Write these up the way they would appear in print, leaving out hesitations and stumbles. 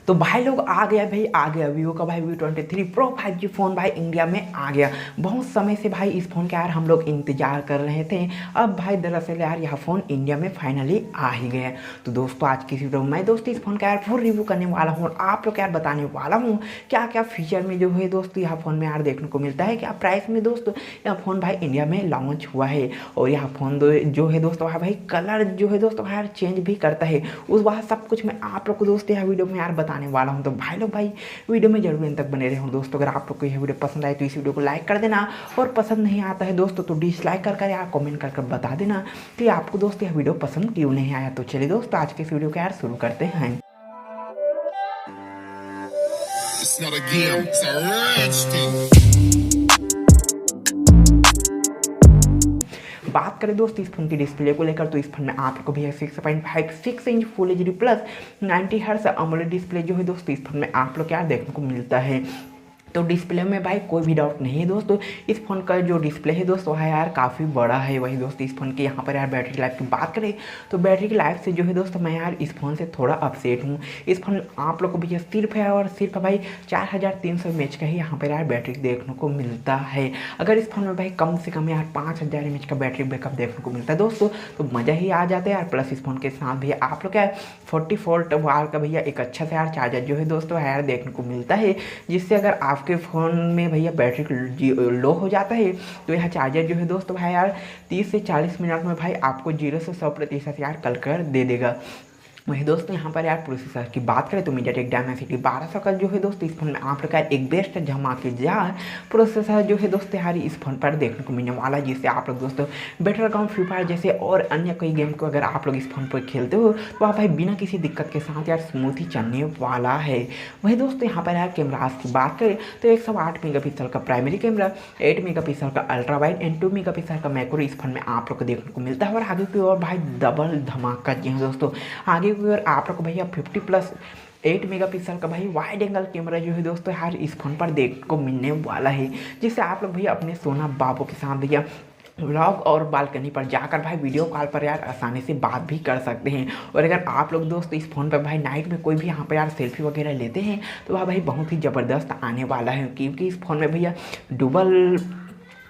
तो भाई लोग आ गया भाई, आ गया वीवो का भाई V23 Pro 5G फ़ोन भाई इंडिया में आ गया। बहुत समय से भाई इस फ़ोन का यार हम लोग इंतज़ार कर रहे थे। अब भाई दरअसल यार यह फ़ोन इंडिया में फाइनली आ ही गया। तो दोस्तों आज की इस वीडियो में मैं दोस्तों इस फ़ोन का यार फुल रिव्यू करने वाला हूँ और आप लोग यार बताने वाला हूँ क्या क्या फीचर में जो है दोस्तों यह फ़ोन में यार देखने को मिलता है, क्या प्राइस में दोस्तों यह फ़ोन भाई इंडिया में लॉन्च हुआ है। और यह फ़ोन जो है दोस्तों भाई कलर जो है दोस्तों यार चेंज भी करता है। उस बात सब कुछ मैं आप लोग को दोस्तों यह वीडियो में यार बताने वाला हूँ। तो भाई लोग भाई वीडियो में जरूर इन तक बने रहे हो दोस्तों। अगर आप लोग को यह वीडियो पसंद आए तो इस वीडियो को लाइक कर देना, और पसंद नहीं आता है दोस्तों तो डिसलाइक कर यार कमेंट कर बता देना कि आपको दोस्तों यह वीडियो पसंद क्यों नहीं आया। तो चलिए दोस्तों आज के इस वीडियो को यार शुरू करते हैं। It's not a game, it's a rich thing. बात करें दोस्तों इस फोन की डिस्प्ले को लेकर तो इस फोन में आप लोग को भी 6.56 inch full HD plus 90 hertz AMOLED display जो है दोस्तों इस फोन में आप लोग को यार देखने को मिलता है। तो डिस्प्ले में भाई कोई भी डाउट नहीं है दोस्तों। इस फ़ोन का जो डिस्प्ले है दोस्तों है यार काफ़ी बड़ा है। वही दोस्तों इस फ़ोन की यहाँ पर यार बैटरी की लाइफ की बात करें तो बैटरी की लाइफ से जो है दोस्तों मैं यार इस फ़ोन से थोड़ा अपसेट हूँ। इस फोन आप लोग को भी सिर्फ है और सिर्फ भाई 4300 mAh का ही यहाँ पर यार बैटरी देखने को मिलता है। अगर इस फोन में भाई कम से कम यार 5000 mAh का बैटरी बैकअप देखने को मिलता है दोस्तों तो मज़ा ही आ जाता है यार। प्लस इस फोन के साथ भैया आप लोग क्या 44 वाट का भैया एक अच्छा सा यार चार्जर जो है दोस्तों यार देखने को मिलता है, जिससे अगर आपके फ़ोन में भैया बैटरी लो हो जाता है तो यह चार्जर जो है दोस्तों भाई यार 30 से 40 मिनट में भाई आपको 0 से 100% यार कल कर दे देगा। वही दोस्तों यहाँ पर यार प्रोसेसर की बात करें तो मीडियाटेक डायमेंसिटी 1200 का जो है दोस्तों इस फोन में आप लोग का एक बेस्ट धमाकेदार प्रोसेसर जो है दोस्तों यार इस फोन पर देखने को मिलने वाला है, जिससे आप लोग दोस्तों बेटर अकाउंट फ्री फायर जैसे और अन्य कई गेम को अगर आप लोग इस फोन पर खेलते हो तो आप भाई बिना किसी दिक्कत के साथ यार स्मूथ ही चलने वाला है। वही दोस्तों यहाँ पर यार कैमरास की बात करें तो 108 मेगापिक्सल का प्राइमरी कैमरा, 8 मेगापिक्सल का अल्ट्रा वाइड एंड 2 मेगापिक्सल का मैक्रो इस फोन में आप लोग को देखने को मिलता है। और आगे की ओर भाई डबल धमाका जी हाँ दोस्तों, आगे और आप लोग को भैया 50+8 मेगापिक्सल का भाई वाइड एंगल कैमरा जो है दोस्तों यार इस फोन पर देखने को मिलने वाला है, जिससे आप लोग भैया अपने सोना बाबू के साथ भैया व्लॉग और बालकनी पर जाकर भाई वीडियो कॉल पर यार आसानी से बात भी कर सकते हैं। और अगर आप लोग दोस्त इस फ़ोन पर भाई नाइट में कोई भी यहाँ पर यार सेल्फी वगैरह लेते हैं तो वह भाई बहुत ही ज़बरदस्त आने वाला है, क्योंकि इस फ़ोन में भैया डुबल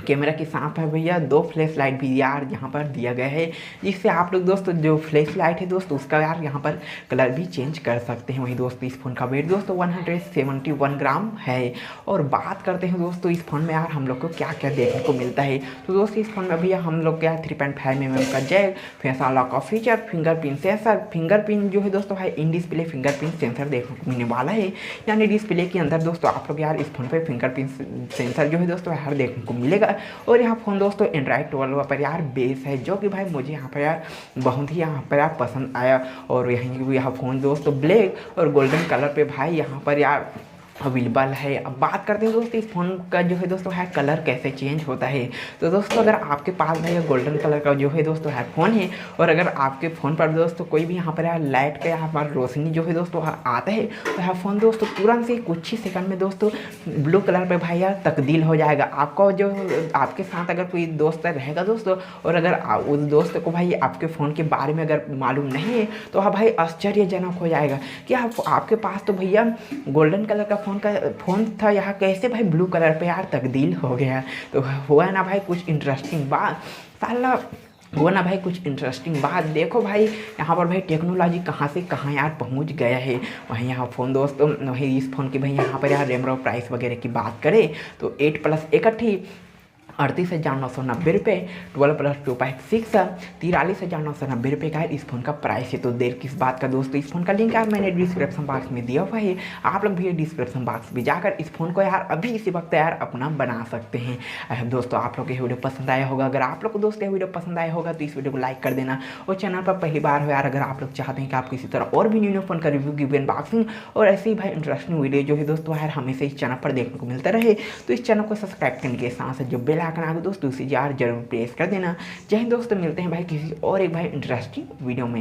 कैमरा के साथ है भैया 2 फ्लैश लाइट भी यार यहाँ पर दिया गया है, जिससे आप लोग दोस्तों जो फ्लैश लाइट है दोस्तों उसका यार यहाँ पर कलर भी चेंज कर सकते हैं। वही दोस्तों इस फ़ोन का वेट दोस्तों 171 ग्राम है। और बात करते हैं दोस्तों इस फ़ोन में यार हम लोग को क्या क्या देखने को मिलता है तो दोस्तों इस फ़ोन में भैया हम लोग क्या 3.5 mm का जैक, फेस अनलॉक का फीचर, फिंगरप्रिंट सेंसर, फिंगरप्रिंट जो है दोस्तों भाई इन डिस्प्ले फिंगरप्रिंट सेंसर देखने को मिलने वाला है। यानी डिस्प्ले के अंदर दोस्तों आप लोग यार इस फोन पर फिंगरप्रिंट सेंसर जो है दोस्तों यार देखने को मिलेगा। और यहाँ फ़ोन दोस्तों एंड्रॉइड 12 पर यार बेस है, जो कि भाई मुझे यहाँ पर यार बहुत ही यहाँ पर यार पसंद आया। और यह फ़ोन दोस्तों ब्लैक और गोल्डन कलर पे भाई यहाँ पर यार अवेलेबल है। अब बात करते हैं दोस्तों इस फ़ोन का जो है दोस्तों है कलर कैसे चेंज होता है। तो दोस्तों अगर आपके पास भाई गोल्डन कलर का जो है दोस्तों है फ़ोन है, और अगर आपके फ़ोन पर दोस्तों कोई भी यहाँ पर यार लाइट का यहाँ पर रोशनी जो है दोस्तों आता है तो यह फ़ोन दोस्तों तुरंत से कुछ ही सेकंड में दोस्तों ब्लू कलर पर भाई यार तब्दील हो जाएगा। आपको जो आपके साथ अगर कोई दोस्त रहेगा दोस्तों और अगर उस दोस्त को भाई आपके फ़ोन के बारे में अगर मालूम नहीं है तो वह भाई आश्चर्यजनक हो जाएगा कि आपके पास तो भैया गोल्डन कलर का फ़ोन था, यहाँ कैसे भाई ब्लू कलर पे यार तब्दील हो गया। तो हुआ ना भाई कुछ इंटरेस्टिंग बात, साला हुआ ना भाई कुछ इंटरेस्टिंग बात। देखो भाई यहाँ पर भाई टेक्नोलॉजी कहाँ से कहाँ यार पहुँच गया है। वहीं यहाँ फ़ोन दोस्तों वही इस फ़ोन की भाई यहाँ पर यार रैम रोम प्राइस वगैरह की बात करें तो 8+1 इकट्ठी 38,990 रुपये, 12+2.6 43,990 रुपये का इस फ़ोन का प्राइस है। तो देर किस बात का दोस्तों इस फ़ोन का लिंक यार मैंने डिस्क्रिप्शन बॉक्स में दिया हुआ है, आप लोग भी डिस्क्रिप्शन बॉक्स में जाकर इस फ़ोन को यार अभी इसी वक्त यार अपना बना सकते हैं। दोस्तों आप लोग को ये वीडियो पसंद आया होगा, अगर आप लोग को दोस्तों ये वीडियो पसंद आया होगा तो इस वीडियो को लाइक कर देना। और चैनल पर पहली बार हो यार अगर आप लोग चाहते हैं कि आपको इसी तरह और भी न्यू फ़ोन का रिव्यू गिव अनबॉक्सिंग और ऐसे ही भाई इंटरेस्टिंग वीडियो जो है दोस्तों यार हमेशा इस चैनल पर देखने को मिलता रहे तो इस चैनल को सब्सक्राइब करने के साथ जो बेल आइकन आ गया दोस्तों उसे यार जरूर प्रेस कर देना। जय हिंद दोस्तों, मिलते हैं भाई किसी और एक भाई इंटरेस्टिंग वीडियो में।